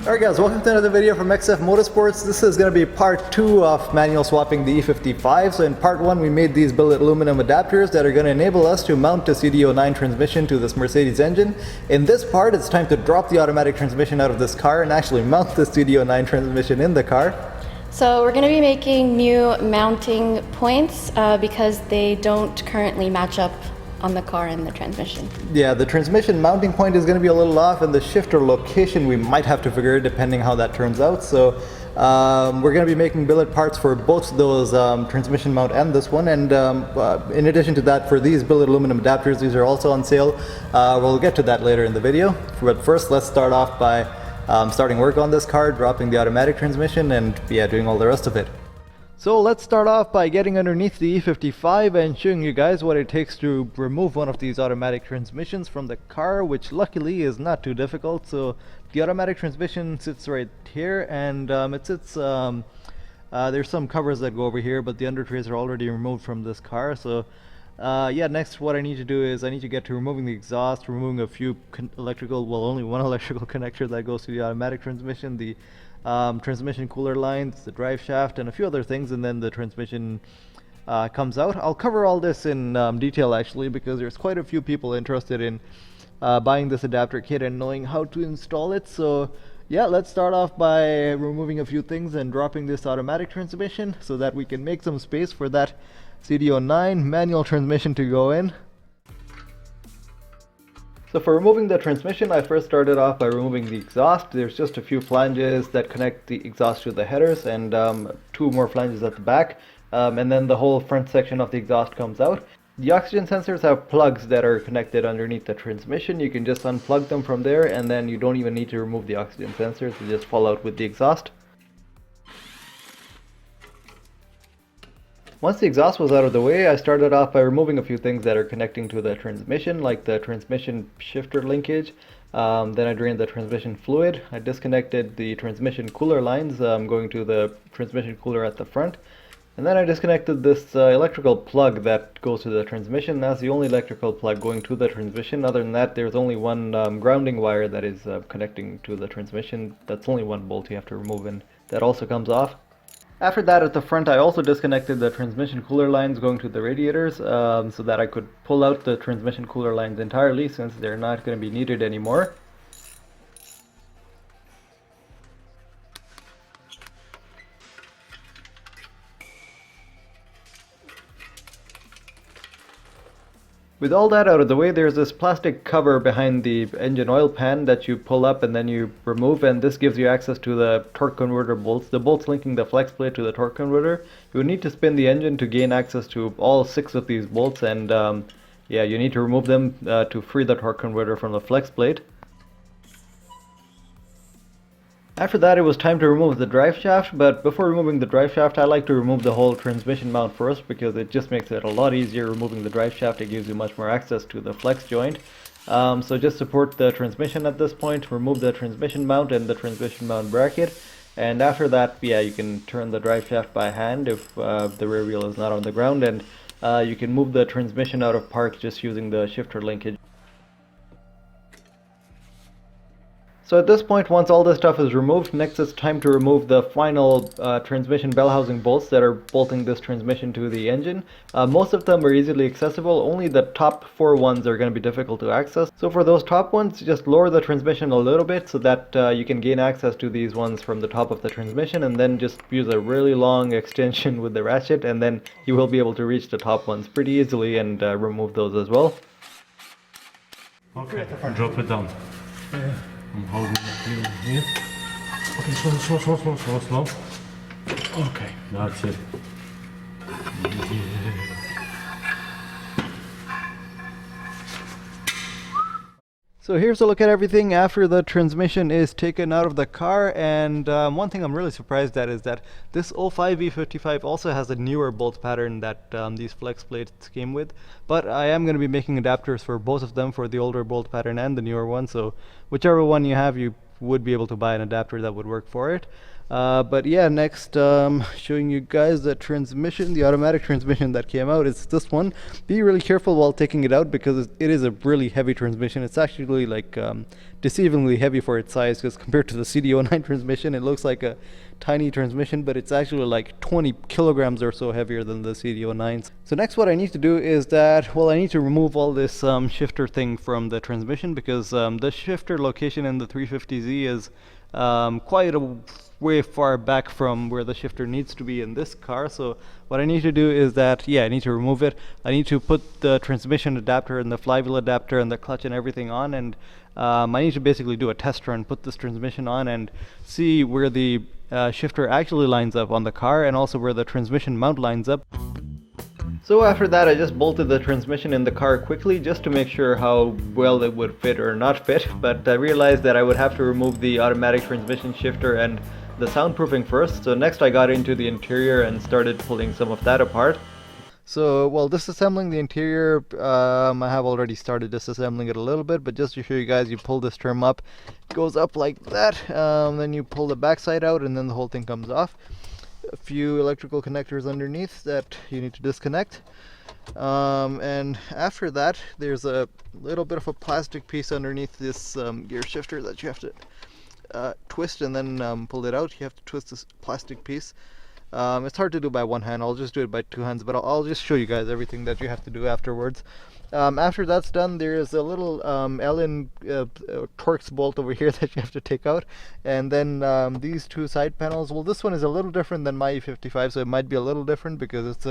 Alright guys, welcome to another video from XF Motorsports. This is going to be part 2 of manual swapping the E55. So in part 1 we made these billet aluminum adapters that are going to enable us to mount a CDO9 transmission to this Mercedes engine. In this part it's time to drop the automatic transmission out of this car and actually mount the CDO9 transmission in the car. So we're going to be making new mounting points because they don't currently match up on the car and the transmission. Yeah, the transmission mounting point is going to be a little off, and the shifter location we might have to figure depending how that turns out. So we're going to be making billet parts for both those transmission mount and this one, and in addition to that, for these billet aluminum adapters, these are also on sale. We'll get to that later in the video, but first let's start off by starting work on this car, dropping the automatic transmission, and yeah, doing all the rest of it. So let's start off by getting underneath the E55 and showing you guys what it takes to remove one of these automatic transmissions from the car, which luckily is not too difficult. So the automatic transmission sits right here, and it sits, there's some covers that go over here, but the under trays are already removed from this car. So yeah, next what I need to do is I need to get to removing the exhaust, removing a few only one electrical connector that goes to the automatic transmission, the transmission cooler lines, the drive shaft, and a few other things, and then the transmission comes out. I'll cover all this in detail actually, because there's quite a few people interested in buying this adapter kit and knowing how to install it. So yeah, let's start off by removing a few things and dropping this automatic transmission so that we can make some space for that CDO9 manual transmission to go in. So for removing the transmission, I first started off by removing the exhaust. There's just a few flanges that connect the exhaust to the headers, and two more flanges at the back, and then the whole front section of the exhaust comes out. The oxygen sensors have plugs that are connected underneath the transmission. You can just unplug them from there, and then you don't even need to remove the oxygen sensors. They just fall out with the exhaust. Once the exhaust was out of the way, I started off by removing a few things that are connecting to the transmission, like the transmission shifter linkage. Then I drained the transmission fluid. I disconnected the transmission cooler lines going to the transmission cooler at the front. And then I disconnected this electrical plug that goes to the transmission. That's the only electrical plug going to the transmission. Other than that, there's only one grounding wire that is connecting to the transmission. That's only one bolt you have to remove, and that also comes off. After that, at the front, I also disconnected the transmission cooler lines going to the radiators so that I could pull out the transmission cooler lines entirely, since they're not going to be needed anymore. With all that out of the way, there's this plastic cover behind the engine oil pan that you pull up and then you remove, and this gives you access to the torque converter bolts, the bolts linking the flex plate to the torque converter. You would need to spin the engine to gain access to all 6 of these bolts, and yeah, you need to remove them to free the torque converter from the flex plate. After that, it was time to remove the drive shaft, but before removing the drive shaft, I like to remove the whole transmission mount first, because it just makes it a lot easier removing the drive shaft. It gives you much more access to the flex joint. So just support the transmission at this point, remove the transmission mount and the transmission mount bracket, and after that, yeah, you can turn the drive shaft by hand if the rear wheel is not on the ground, and you can move the transmission out of park just using the shifter linkage. So at this point, once all this stuff is removed, next it's time to remove the final transmission bell housing bolts that are bolting this transmission to the engine. Most of them are easily accessible, only the top 4 ones are going to be difficult to access. So for those top ones, just lower the transmission a little bit so that you can gain access to these ones from the top of the transmission, and then just use a really long extension with the ratchet, and then you will be able to reach the top ones pretty easily and remove those as well. Okay, drop it down. Yeah. I'm holding it here. Okay, slow. Okay, that's it. Yeah. So here's a look at everything after the transmission is taken out of the car, and one thing I'm really surprised at is that this 05 E55 also has a newer bolt pattern that these flex plates came with, but I am going to be making adapters for both of them, for the older bolt pattern and the newer one, so whichever one you have, you would be able to buy an adapter that would work for it. But yeah, next showing you guys the transmission, the automatic transmission that came out. It's this one. Be really careful while taking it out because it is a really heavy transmission. It's actually like deceivingly heavy for its size, because compared to the CD09 transmission, it looks like a tiny transmission, but it's actually like 20 kilograms or so heavier than the CD09s. So next what I need to do is that, well, I need to remove all this shifter thing from the transmission, because the shifter location in the 350Z is quite a way far back from where the shifter needs to be in this car. So what I need to do is that, yeah, I need to remove it. I need to put the transmission adapter and the flywheel adapter and the clutch and everything on, and I need to basically do a test run, put this transmission on and see where the shifter actually lines up on the car, and also where the transmission mount lines up. So after that, I just bolted the transmission in the car quickly just to make sure how well it would fit or not fit, but I realized that I would have to remove the automatic transmission shifter and the soundproofing first. So next I got into the interior and started pulling some of that apart. So, well, disassembling the interior, I have already started disassembling it a little bit, but just to show you guys, you pull this trim up, it goes up like that, then you pull the backside out and then the whole thing comes off. A few electrical connectors underneath that you need to disconnect, and after that there's a little bit of a plastic piece underneath this gear shifter that you have to twist and then pull it out. You have to twist this plastic piece. It's hard to do by one hand. I'll just do it by two hands, but I'll just show you guys everything that you have to do afterwards. After that's done, there's a little Allen Torx bolt over here that you have to take out, and then these two side panels. Well, this one is a little different than my E55, so it might be a little different because it's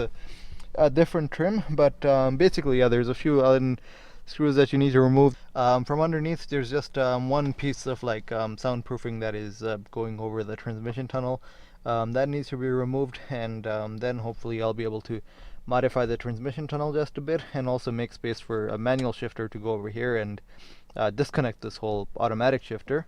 a different trim, but basically, yeah, there's a few Allen screws that you need to remove. From underneath, there's just one piece of like soundproofing that is going over the transmission tunnel. That needs to be removed, and then hopefully I'll be able to modify the transmission tunnel just a bit, and also make space for a manual shifter to go over here and disconnect this whole automatic shifter.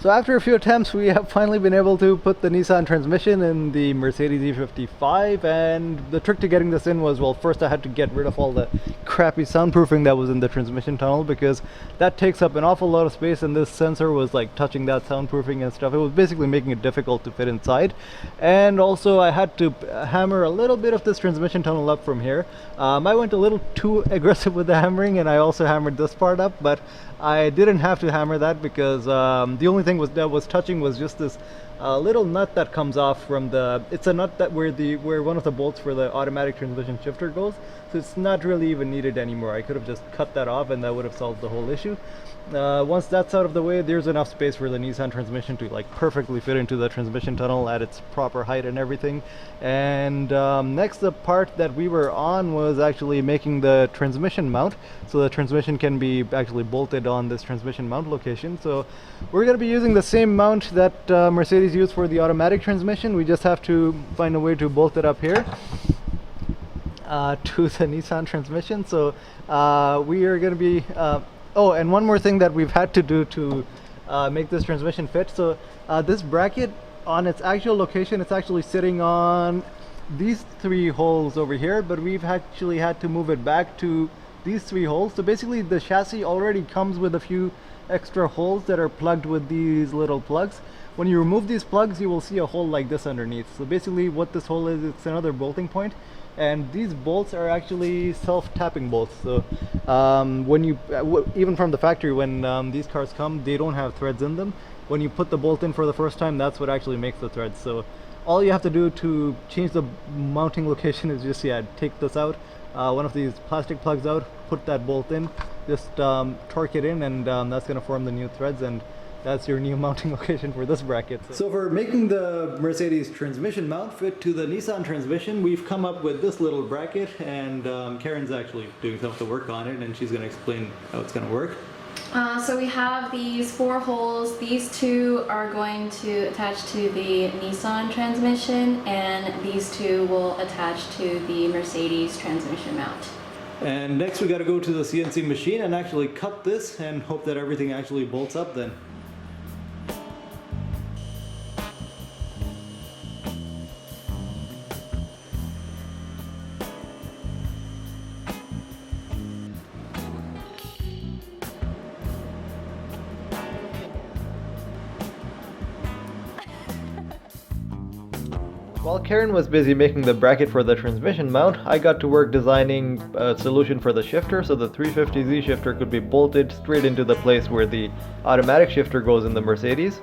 So after a few attempts, we have finally been able to put the Nissan transmission in the Mercedes E55, and the trick to getting this in was, well, first I had to get rid of all the crappy soundproofing that was in the transmission tunnel, because that takes up an awful lot of space, and this sensor was like touching that soundproofing and stuff. It was basically making it difficult to fit inside. And also I had to hammer a little bit of this transmission tunnel up from here. I went a little too aggressive with the hammering, and I also hammered this part up, but I didn't have to hammer that because the only thing that was touching was just this little nut that comes off from the, it's a nut that where one of the bolts for the automatic transmission shifter goes, so it's not really even needed anymore. I could have just cut that off and that would have solved the whole issue. Once that's out of the way, there's enough space for the Nissan transmission to like perfectly fit into the transmission tunnel at its proper height and everything. And next, the part that we were on was actually making the transmission mount, so the transmission can be actually bolted on this transmission mount location. So we're going to be using the same mount that Mercedes used for the automatic transmission. We just have to find a way to bolt it up here to the Nissan transmission. So we are going to be oh, and one more thing that we've had to do to make this transmission fit. So this bracket on its actual location, it's actually sitting on these three holes over here, but we've actually had to move it back to these three holes. So basically the chassis already comes with a few extra holes that are plugged with these little plugs. When you remove these plugs, you will see a hole like this underneath. So basically what this hole is, it's another bolting point. And these bolts are actually self-tapping bolts. So when you, even from the factory, when these cars come, they don't have threads in them. When you put the bolt in for the first time, that's what actually makes the threads. So all you have to do to change the mounting location is just, yeah, take this out, one of these plastic plugs out, put that bolt in, just torque it in, and that's going to form the new threads, and that's your new mounting location for this bracket. So for making the Mercedes transmission mount fit to the Nissan transmission, we've come up with this little bracket, and Karen's actually doing some of the work on it, and she's going to explain how it's going to work. So we have these 4 holes. These 2 are going to attach to the Nissan transmission, and these 2 will attach to the Mercedes transmission mount. And next we got to go to the CNC machine and actually cut this and hope that everything actually bolts up then. While Karen was busy making the bracket for the transmission mount, I got to work designing a solution for the shifter so the 350Z shifter could be bolted straight into the place where the automatic shifter goes in the Mercedes.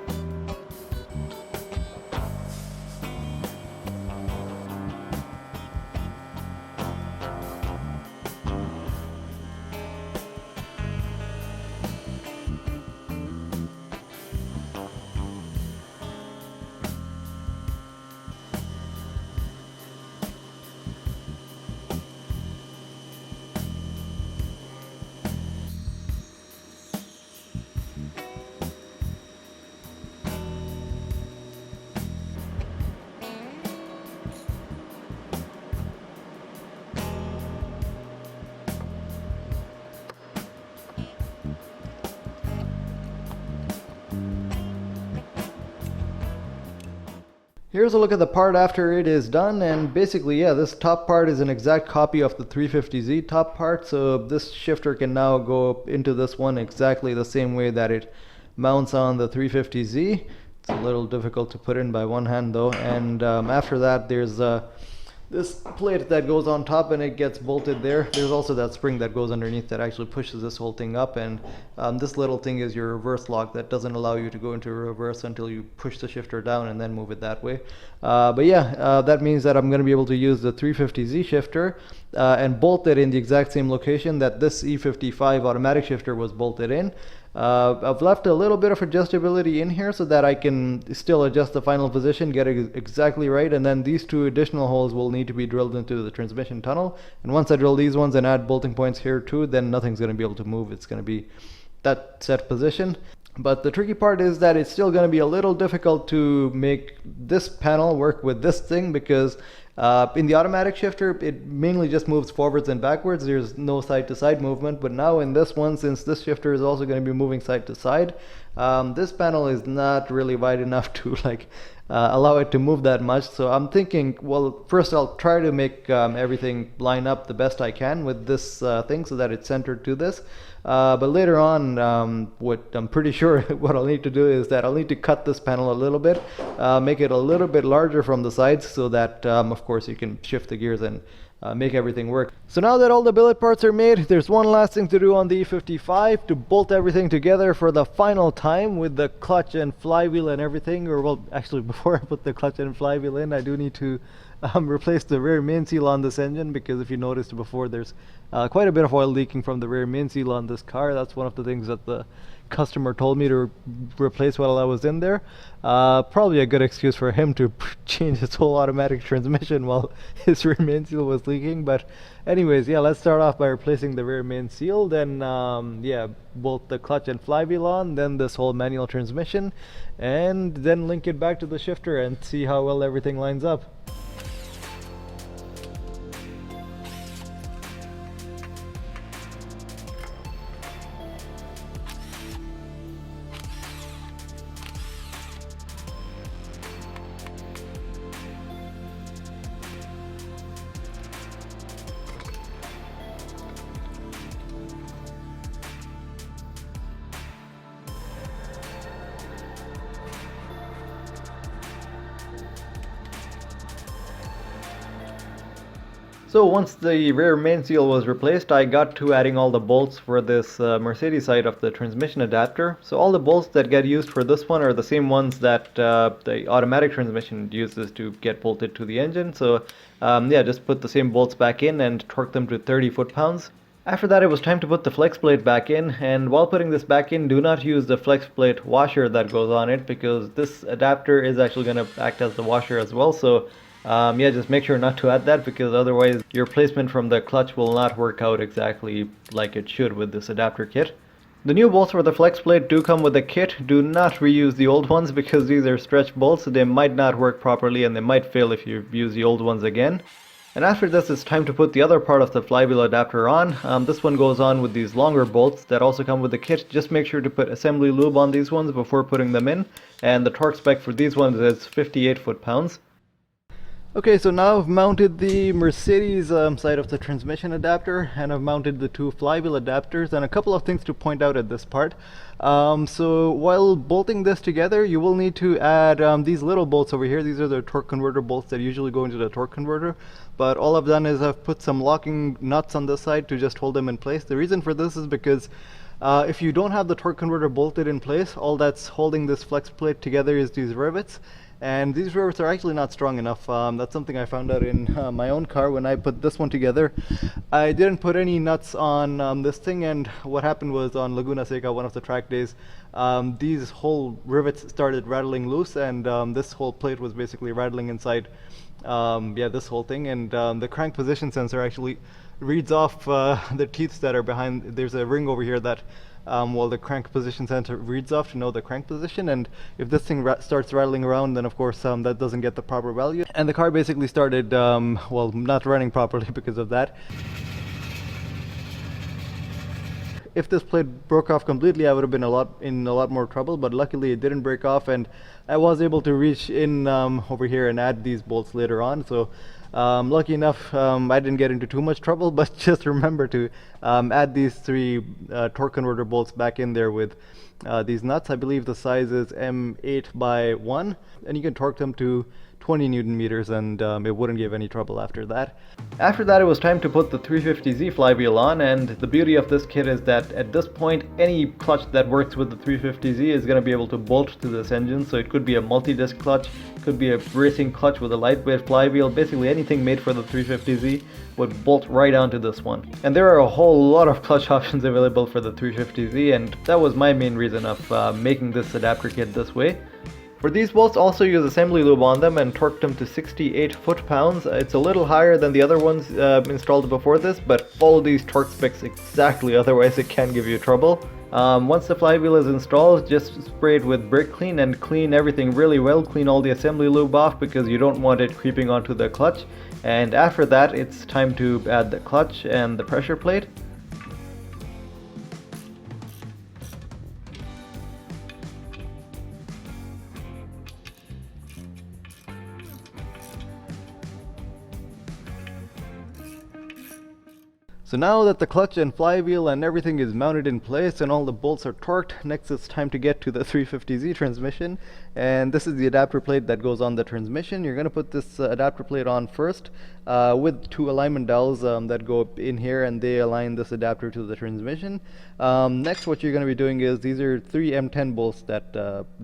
Here's a look at the part after it is done, and basically, yeah, this top part is an exact copy of the 350Z top part, so this shifter can now go into this one exactly the same way that it mounts on the 350Z. It's a little difficult to put in by one hand though, and after that there's this plate that goes on top and it gets bolted there. There's also that spring that goes underneath that actually pushes this whole thing up, and this little thing is your reverse lock that doesn't allow you to go into reverse until you push the shifter down and then move it that way. But yeah, that means that I'm going to be able to use the 350Z shifter and bolt it in the exact same location that this E55 automatic shifter was bolted in. I've left a little bit of adjustability in here so that I can still adjust the final position, get it exactly right, and then these two additional holes will need to be drilled into the transmission tunnel. And once I drill these ones and add bolting points here too, then nothing's going to be able to move. It's going to be that set position. But the tricky part is that it's still going to be a little difficult to make this panel work with this thing, because in the automatic shifter it mainly just moves forwards and backwards. There's no side to side movement, but now in this one, since this shifter is also going to be moving side to side, this panel is not really wide enough to allow it to move that much. So I'm thinking, well, first I'll try to make everything line up the best I can with this thing so that it's centered to this. But later on, what I'm pretty sure what I'll need to do is that I'll need to cut this panel a little bit, make it a little bit larger from the sides so that, of course, you can shift the gears and make everything work. So now that all the billet parts are made, there's one last thing to do on the E55 to bolt everything together for the final time with the clutch and flywheel and everything. Or, well, actually, before I put the clutch and flywheel in, I do need to replace the rear main seal on this engine, because if you noticed before, there's quite a bit of oil leaking from the rear main seal on this car. That's one of the things that the customer told me to replace while I was in there. Probably a good excuse for him to change his whole automatic transmission while his rear main seal was leaking. But anyways, yeah, let's start off by replacing the rear main seal, then yeah, bolt the clutch and flywheel on, then this whole manual transmission, and then link it back to the shifter and see how well everything lines up. So once the rear main seal was replaced, I got to adding all the bolts for this Mercedes side of the transmission adapter. So all the bolts that get used for this one are the same ones that the automatic transmission uses to get bolted to the engine. So yeah, just put the same bolts back in and torque them to 30 foot-pounds. After that, it was time to put the flex plate back in, and while putting this back in, do not use the flex plate washer that goes on it, because this adapter is actually going to act as the washer as well. So yeah, just make sure not to add that, because otherwise your placement from the clutch will not work out exactly like it should with this adapter kit. The new bolts for the flex plate do come with a kit. Do not reuse the old ones, because these are stretch bolts. They might not work properly and they might fail if you use the old ones again. And after this, it's time to put the other part of the flywheel adapter on. This one goes on with these longer bolts that also come with the kit. Just make sure to put assembly lube on these ones before putting them in. And the torque spec for these ones is 58 foot-pounds. Okay, so now I've mounted the Mercedes side of the transmission adapter, and I've mounted the two flywheel adapters, and a couple of things to point out at this part. So while bolting this together, you will need to add these little bolts over here. These are the torque converter bolts that usually go into the torque converter, but all I've done is I've put some locking nuts on this side to just hold them in place. The reason for this is because if you don't have the torque converter bolted in place, all that's holding this flex plate together is these rivets. And these rivets are actually not strong enough. That's something I found out in my own car when I put this one together. I didn't put any nuts on this thing, and what happened was on Laguna Seca, one of the track days, these whole rivets started rattling loose, and this whole plate was basically rattling inside this whole thing. And the crank position sensor actually reads off the teeth that are behind. There's a ring over here that the crank position sensor reads off to know the crank position, and if this thing starts rattling around, then of course that doesn't get the proper value, and the car basically started not running properly because of that. If this plate broke off completely, I would have been in a lot more trouble, but luckily it didn't break off, and I was able to reach in over here and add these bolts later on. So lucky enough, I didn't get into too much trouble, but just remember to add these three torque converter bolts back in there with these nuts. I believe the size is M8 by 1, and you can torque them to 20 Newton meters, and it wouldn't give any trouble after that. After that, it was time to put the 350Z flywheel on, and the beauty of this kit is that at this point, any clutch that works with the 350Z is going to be able to bolt to this engine. So it could be a multi-disc clutch, could be a racing clutch with a lightweight flywheel, basically anything made for the 350Z would bolt right onto this one. And there are a whole lot of clutch options available for the 350Z, and that was my main reason of making this adapter kit this way. For these bolts, also use assembly lube on them and torque them to 68 foot-pounds. It's a little higher than the other ones installed before this, but follow these torque specs exactly, otherwise it can give you trouble. Once the flywheel is installed, just spray it with brake clean and clean everything really well. Clean all the assembly lube off because you don't want it creeping onto the clutch. And after that, it's time to add the clutch and the pressure plate. So now that the clutch and flywheel and everything is mounted in place and all the bolts are torqued, next it's time to get to the 350Z transmission, and this is the adapter plate that goes on the transmission. You're going to put this adapter plate on first with two alignment dowels that go in here, and they align this adapter to the transmission. Next, what you're going to be doing is, these are three M10 bolts that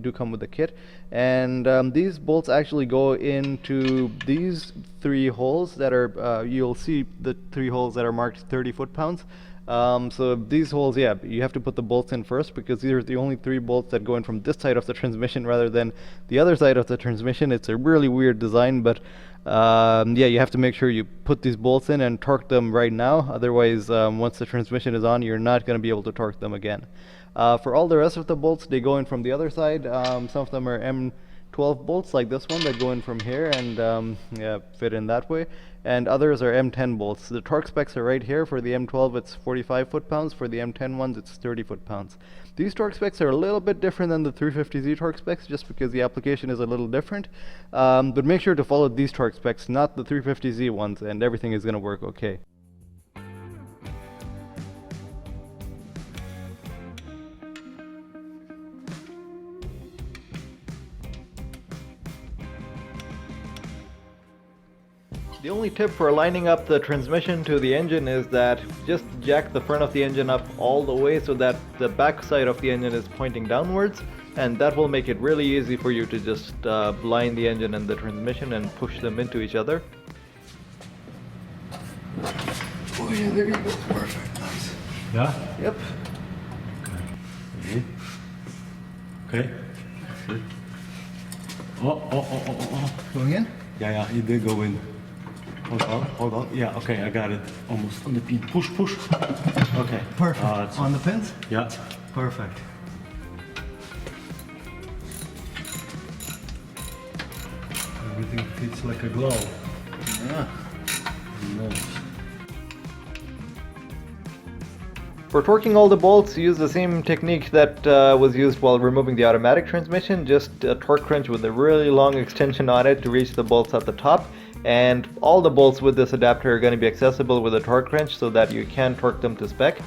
do come with the kit, and these bolts actually go into these three holes that are, you'll see the three holes that are marked 30 foot-pounds. So these holes, yeah, you have to put the bolts in first because these are the only three bolts that go in from this side of the transmission rather than the other side of the transmission. It's a really weird design, but yeah, you have to make sure you put these bolts in and torque them right now. Otherwise, once the transmission is on, you're not going to be able to torque them again. For all the rest of the bolts, they go in from the other side. Some of them are M12 bolts like this one that go in from here and yeah, fit in that way, and others are M10 bolts. The torque specs are right here. For the M12 it's 45 foot-pounds, for the M10 ones it's 30 foot-pounds. These torque specs are a little bit different than the 350Z torque specs just because the application is a little different, but make sure to follow these torque specs, not the 350Z ones, and everything is going to work okay. The only tip for lining up the transmission to the engine is that just jack the front of the engine up all the way so that the back side of the engine is pointing downwards, and that will make it really easy for you to just line the engine and the transmission and push them into each other. Oh yeah, there you go. Perfect. Nice. Yeah? Yep. Okay. Okay. Okay. Oh. Going in? Yeah, it did go in. Hold on. Yeah, okay, I got it. Almost on the pin. Push. Okay. Perfect. On the pins? Yeah. Perfect. Everything fits like a glove. Yeah. Nice. For torquing all the bolts, use the same technique that was used while removing the automatic transmission. Just a torque wrench with a really long extension on it to reach the bolts at the top, and all the bolts with this adapter are going to be accessible with a torque wrench so that you can torque them to spec.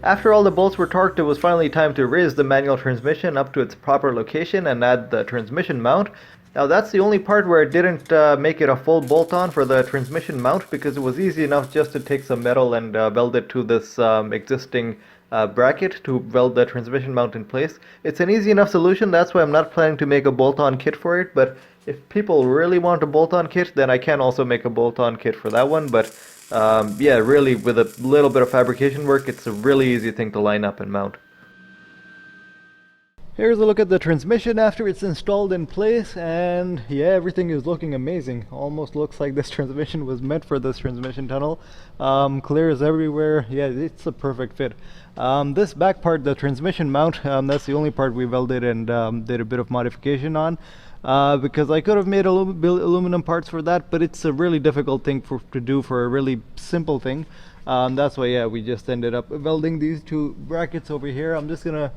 After all the bolts were torqued, it was finally time to raise the manual transmission up to its proper location and add the transmission mount. Now that's the only part where it didn't make it a full bolt-on for the transmission mount, because it was easy enough just to take some metal and weld it to this existing bracket to weld the transmission mount in place. It's an easy enough solution, that's why I'm not planning to make a bolt-on kit for it, but if people really want a bolt-on kit, then I can also make a bolt-on kit for that one, but yeah, really with a little bit of fabrication work, it's a really easy thing to line up and mount. Here's a look at the transmission after it's installed in place, and yeah, everything is looking amazing. Almost looks like this transmission was meant for this transmission tunnel. Clears everywhere. Yeah, it's a perfect fit. This back part, the transmission mount, that's the only part we welded and did a bit of modification on. Because I could have made aluminum parts for that, but it's a really difficult thing to do for a really simple thing. That's why, yeah, we just ended up welding these two brackets over here. I'm just gonna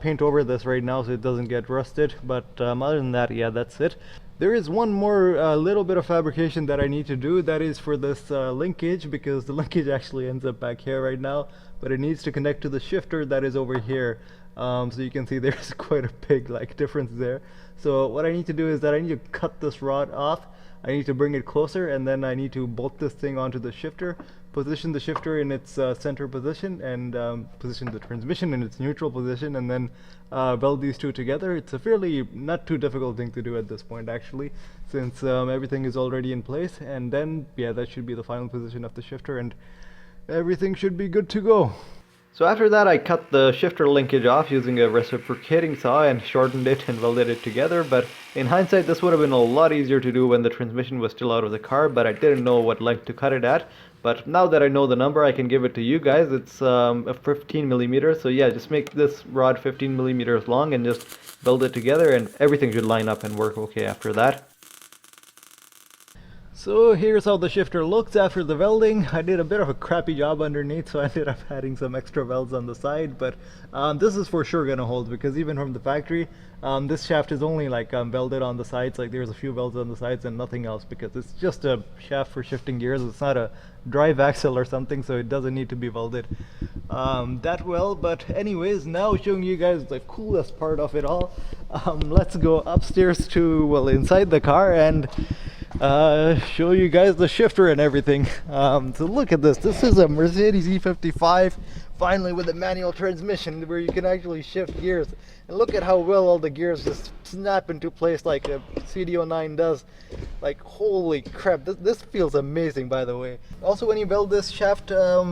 paint over this right now so it doesn't get rusted, but other than that, yeah, that's it. There is one more little bit of fabrication that I need to do. That is for this linkage, because the linkage actually ends up back here right now, but it needs to connect to the shifter that is over here. So you can see there's quite a big difference there. So what I need to do is that I need to cut this rod off. I need to bring it closer, and then I need to bolt this thing onto the shifter, position the shifter in its center position, and position the transmission in its neutral position, and then weld these two together. It's a fairly not too difficult thing to do at this point, actually, since everything is already in place. And then, yeah, that should be the final position of the shifter, and everything should be good to go. So after that, I cut the shifter linkage off using a reciprocating saw and shortened it and welded it together. But in hindsight, this would have been a lot easier to do when the transmission was still out of the car, but I didn't know what length to cut it at. But now that I know the number, I can give it to you guys. It's a 15 millimeters. So yeah, just make this rod 15 millimeters long and just weld it together, and everything should line up and work okay after that. So here's how the shifter looks after the welding. I did a bit of a crappy job underneath, so I ended up adding some extra welds on the side, but this is for sure gonna hold, because even from the factory, this shaft is only welded on the sides. There's a few welds on the sides and nothing else, because it's just a shaft for shifting gears. It's not a drive axle or something, so it doesn't need to be welded that well. But anyways, now showing you guys the coolest part of it all. Let's go upstairs to, well, inside the car and show you guys the shifter and everything. So look at this. This is a Mercedes E55, finally with a manual transmission where you can actually shift gears. And look at how well all the gears just snap into place like a CD09 does. Holy crap, this feels amazing, by the way. Also, when you weld this shaft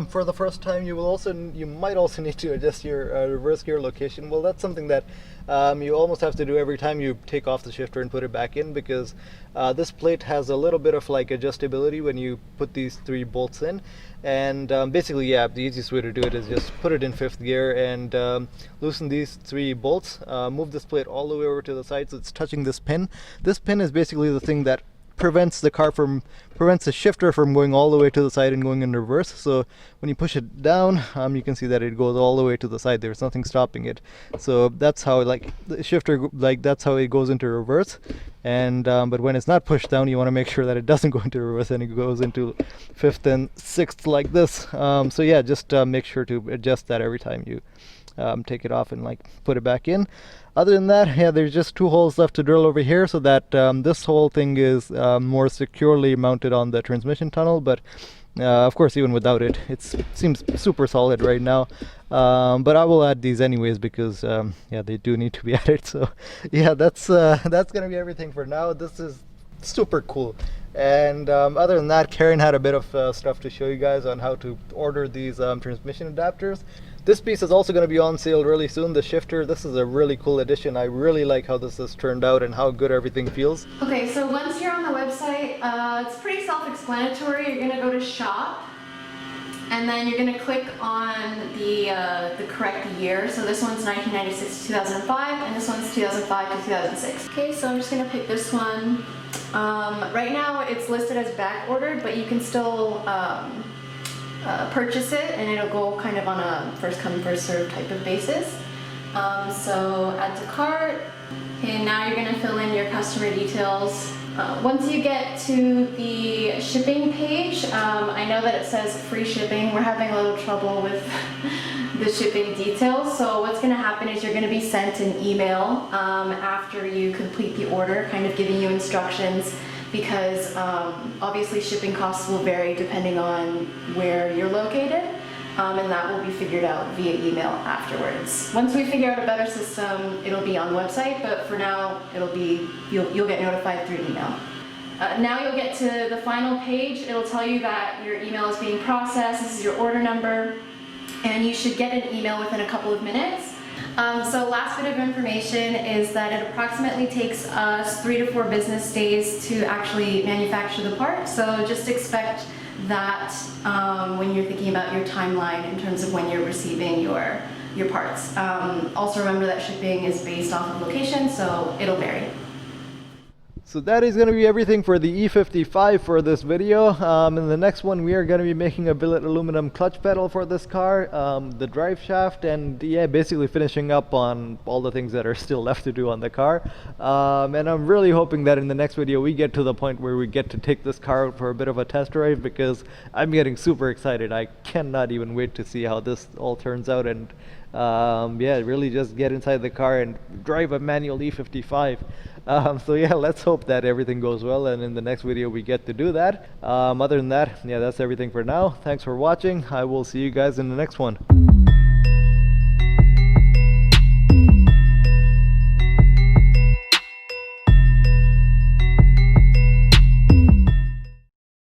for the first time, you might also need to adjust your reverse gear location. Well, that's something that you almost have to do every time you take off the shifter and put it back in, because this plate has a little bit of adjustability when you put these three bolts in. And basically, yeah, the easiest way to do it is just put it in 5th gear and loosen these 3 bolts. Move this plate all the way over to the side so it's touching this pin. This pin is basically the thing that prevents the shifter from going all the way to the side and going in reverse. So when you push it down, you can see that it goes all the way to the side. There's nothing stopping it. So that's how the shifter, that's how it goes into reverse. And but when it's not pushed down, you want to make sure that it doesn't go into reverse and it goes into 5th and 6th like this. So yeah, just make sure to adjust that every time you take it off and put it back in. Other than that, yeah, there's just 2 holes left to drill over here so that this whole thing is more securely mounted on the transmission tunnel. But of course, even without it, it seems super solid right now. But I will add these anyways, because yeah, they do need to be added. So yeah, that's gonna be everything for now. This is super cool. And other than that, Karen had a bit of stuff to show you guys on how to order these transmission adapters. This piece is also going to be on sale really soon, the shifter. This is a really cool addition. I really like how this has turned out and how good everything feels. Okay, so once you're on the website, it's pretty self-explanatory. You're going to go to shop, and then you're going to click on the correct year. So this one's 1996 to 2005, and this one's 2005 to 2006. Okay, so I'm just going to pick this one. Right now it's listed as back ordered, but you can still purchase it, and it'll go kind of on a first come first served type of basis. So add to cart, and now you're going to fill in your customer details. Once you get to the shipping page, I know that it says free shipping. We're having a little trouble with the shipping details. So what's going to happen is you're going to be sent an email after you complete the order, kind of giving you instructions, because obviously shipping costs will vary depending on where you're located, and that will be figured out via email afterwards. Once we figure out a better system, it'll be on the website, but for now, you'll get notified through email. Now you'll get to the final page. It'll tell you that your email is being processed. This is your order number, and you should get an email within a couple of minutes. So last bit of information is that it approximately takes us 3 to 4 business days to actually manufacture the part. So just expect that when you're thinking about your timeline in terms of when you're receiving your parts. Also remember that shipping is based off of location, so it'll vary. So that is going to be everything for the E55 for this video. In the next one, we are going to be making a billet aluminum clutch pedal for this car, the drive shaft, and yeah, basically finishing up on all the things that are still left to do on the car. And I'm really hoping that in the next video we get to the point where we get to take this car out for a bit of a test drive, because I'm getting super excited. I cannot even wait to see how this all turns out, and yeah, really just get inside the car and drive a manual E55. So yeah, let's hope that everything goes well, and in the next video we get to do that. Other than that, yeah, that's everything for now. Thanks for watching. I will see you guys in the next one.